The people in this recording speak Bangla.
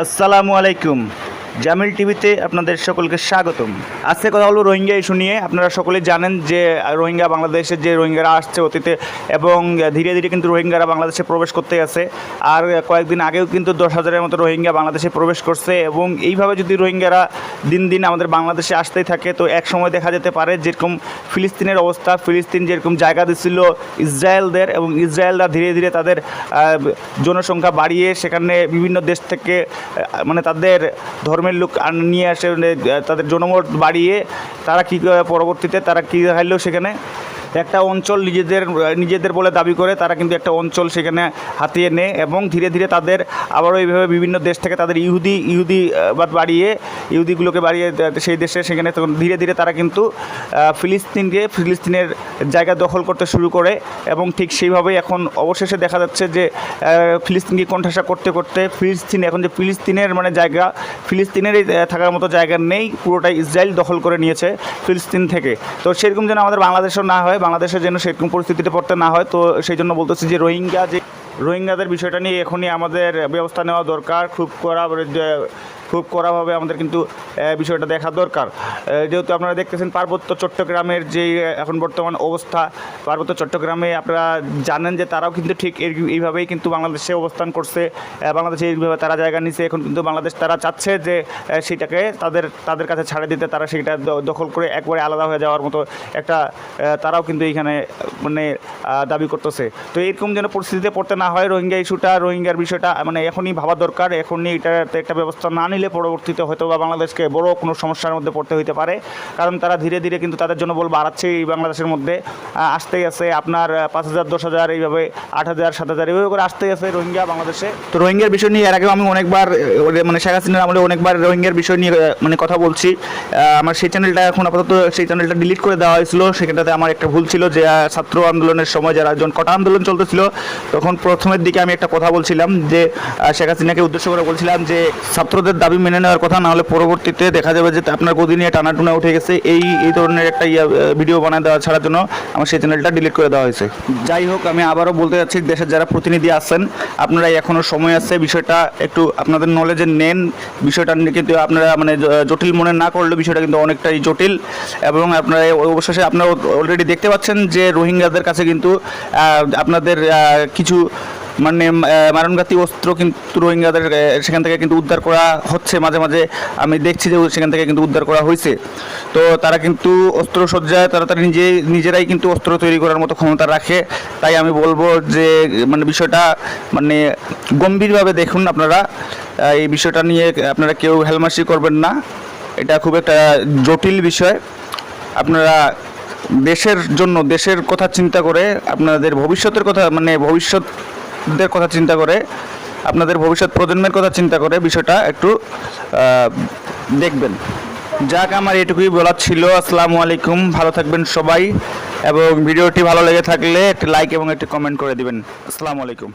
আসসালামু আলাইকুম। জামিল টিভিতে আপনাদের সকলকে স্বাগতম। আজকে কথা বলবো রোহিঙ্গা ইস্যু নিয়ে। আপনারা সকলেই জানেন যে রোহিঙ্গা বাংলাদেশে যে রোহিঙ্গারা আসছে অতীতে এবং ধীরে ধীরে কিন্তু রোহিঙ্গারা বাংলাদেশে প্রবেশ করতে গেছে। আর কয়েকদিন আগেও কিন্তু 10,000-এর মতো রোহিঙ্গা বাংলাদেশে প্রবেশ করছে এবং এইভাবে যদি রোহিঙ্গারা দিন দিন আমাদের বাংলাদেশে আসতেই থাকে তো এক সময় দেখা যেতে পারে যেরকম ফিলিস্তিনের অবস্থা, ফিলিস্তিন যেরকম জায়গা দিচ্ছিল ইসরায়েলদের এবং ইসরায়েলরা ধীরে ধীরে তাদের জনসংখ্যা বাড়িয়ে সেখানে বিভিন্ন দেশ থেকে মানে তাদের ধর্মের লোক নিয়ে আসে, তাদের জনমত বাড়িয়ে তারা কী পরবর্তীতে তারা কী দেখাইলো সেখানে একটা অঞ্চল নিজেদের বলে দাবি করে তারা কিন্তু একটা অঞ্চল সেখানে হাতিয়ে নেয় এবং ধীরে ধীরে তাদের আবারও এইভাবে বিভিন্ন দেশ থেকে তাদের ইহুদিবাদ বাড়িয়ে ইহুদিগুলোকে বাড়িয়ে সেই দেশে সেখানে তখন ধীরে ধীরে তারা কিন্তু ফিলিস্তিনের জায়গা দখল করতে শুরু করে এবং ঠিক সেইভাবেই এখন অবশেষে দেখা যাচ্ছে যে ফিলিস্তিনকে কোণঠাসা করতে করতে ফিলিস্তিন এখন যে ফিলিস্তিনের মানে জায়গা ফিলিস্তিনেরই থাকার মতো জায়গা নেই, পুরোটাই ইসরায়েল দখল করে নিয়েছে ফিলিস্তিন থেকে। তো সেরকম যেন আমাদের বাংলাদেশও না হয়, বাংলাদেশের যেন সেরকম পরিস্থিতিতে পড়তে না হয়। তো সেই জন্য বলতেছি যে রোহিঙ্গাদের বিষয়টা নিয়ে এখনই আমাদের ব্যবস্থা নেওয়া দরকার, খুব কড়াভাবে আমাদের কিন্তু বিষয়টা দেখা দরকার। যেহেতু আপনারা দেখতেছেন পার্বত্য চট্টগ্রামের যে এখন বর্তমান অবস্থা, পার্বত্য চট্টগ্রামে আপনারা জানেন যে তারাও কিন্তু ঠিক এইভাবেই কিন্তু বাংলাদেশে অবস্থান করছে, বাংলাদেশে এইভাবে তারা জায়গা নিচ্ছে। এখন কিন্তু বাংলাদেশ তারা চাচ্ছে যে সেটাকে তাদের কাছে ছাড়ে দিতে, তারা সেটা দখল করে একবারে আলাদা হয়ে যাওয়ার মতো একটা তারাও কিন্তু এইখানে মানে দাবি করতেছে। তো এরকম যেন পরিস্থিতিতে পড়তে না হয়, রোহিঙ্গার বিষয়টা মানে এখনই ভাবা দরকার। এখনই এটাতে একটা ব্যবস্থা না নিলে পরবর্তীতে হয়তো বা বাংলাদেশকে বড় কোনো সমস্যার মধ্যে পড়তে হইতে পারে। কারণ তারা ধীরে ধীরে কিন্তু তাদের জনবল বাড়াচ্ছে এই বাংলাদেশের মধ্যে, আসতে গেছে আপনার 5,000, 10,000, এইভাবে 8,000, 7,000 এইভাবে করে আসতে গেছে রোহিঙ্গা বাংলাদেশে। তো রোহিঙ্গার বিষয় নিয়ে এর আগেও আমি অনেকবার মানে শেখ হাসিনার আমলে অনেকবার রোহিঙ্গার বিষয় নিয়ে মানে কথা বলছি। আমার সেই চ্যানেলটা এখন আপাতত সেই চ্যানেলটা ডিলিট করে দেওয়া হয়েছিল। সেখানটাতে আমার একটা ভুল ছিল যে ছাত্র আন্দোলনের সময় যারা যখন কোটা আন্দোলন চলতেছিল তখন প্রথমের দিকে আমি একটা কথা বলছিলাম যে শেখ হাসিনাকে উদ্দেশ্য করে বলছিলাম যে ছাত্রদের দাবি মেনে নেওয়ার কথা, না হলে পরবর্তীতে দেখা যাবে যে আপনার গদি নিয়ে টানাটুনা উঠে গেছে। এই ধরনের একটা ভিডিও বানায় দেওয়া ছাড়ার জন্য আমার সেই চ্যানেলটা ডিলিট করে দেওয়া হয়েছে। যাই হোক, আমি আবারও বলতে যাচ্ছি দেশের যারা প্রতিনিধি আছেন আপনারা এখনও সময় আছে, বিষয়টা একটু আপনাদের নলেজে নেন। বিষয়টা কিন্তু আপনারা মানে জটিল মনে না করলে বিষয়টা কিন্তু অনেকটাই জটিল এবং আপনারা অবশেষে আপনারা অলরেডি দেখতে পাচ্ছেন যে রোহিঙ্গাদের কাছে কিন্তু আপনাদের কিছু মানে মারণঘাতী অস্ত্র কিন্তু রোহিঙ্গাদের সেখান থেকে কিন্তু উদ্ধার করা হচ্ছে। মাঝে মাঝে আমি দেখছি যে সেখান থেকে কিন্তু উদ্ধার করা হয়েছে। তো তারা কিন্তু অস্ত্রসজ্জায় তারা নিজেরাই কিন্তু অস্ত্র তৈরি করার মতো ক্ষমতা রাখে। তাই আমি বলবো যে মানে বিষয়টা মানে গম্ভীরভাবে দেখুন আপনারা। এই বিষয়টা নিয়ে আপনারা কেউ হেলমাসি করবেন না, এটা খুব একটা জটিল বিষয়। আপনারা দেশের জন্য, দেশের কথা চিন্তা করে, আপনাদের ভবিষ্যতের কথা মানে ভবিষ্যতের কথা চিন্তা করে, আপনাদের ভবিষ্যৎ প্রজন্মের কথা চিন্তা করে বিষয়টা একটু দেখবেন। যাক, আমার এটুকুই বলার ছিল। আসসালামু আলাইকুম, ভালো থাকবেন সবাই এবং ভিডিওটি ভালো লেগে থাকলে একটি লাইক এবং একটি কমেন্ট করে দিবেন। আসসালামু আলাইকুম।